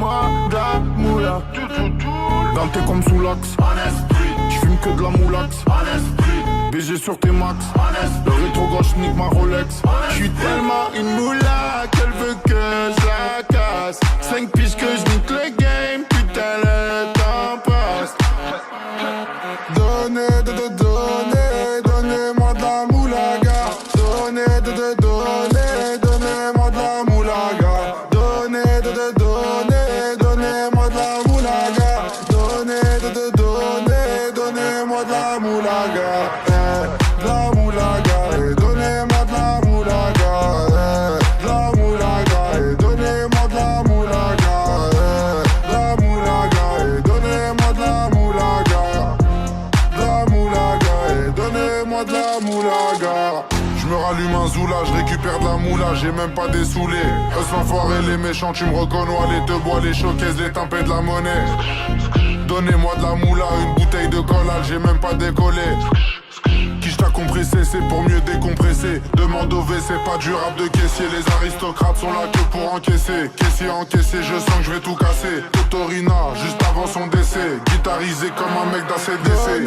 moi de la moula. Dans tes comme sous l'axe. J'fume que de la moulax. BG sur tes max. Le rétro gauche nique ma Rolex. J'suis tellement une moula qu'elle veut que je la casse. 5 piges que je nique le game. Putain le temps passe. Donnez-moi de la moulaga. Donnez-moi de la moulaga. Donnez-moi de la moulaga. Donnez-moi de la moulaga. De la moulaga. Et donnez-moi de la moulaga. De la moulaga. Et donnez-moi de la moulaga. De la moulaga. Et donnez-moi de la moulaga. Et donnez-moi de la moulaga. Je me rallume un zoula, je récupère de la moula, j'ai même pas dessoulé. Eux s'enfoirés les méchants, tu me reconnais, les deux bois, les showcases, les tempêtes de la monnaie. Donnez-moi de la moula, une bouteille de collal, j'ai même pas décollé. Quiche t'a compressé, c'est pour mieux décompresser. Demande au WC, pas du rap de caissier. Les aristocrates sont là que pour encaisser. Caissier encaissé, je sens que je vais tout casser. Totorina, juste avant son décès. Guitarisé comme un mec d'ACDC.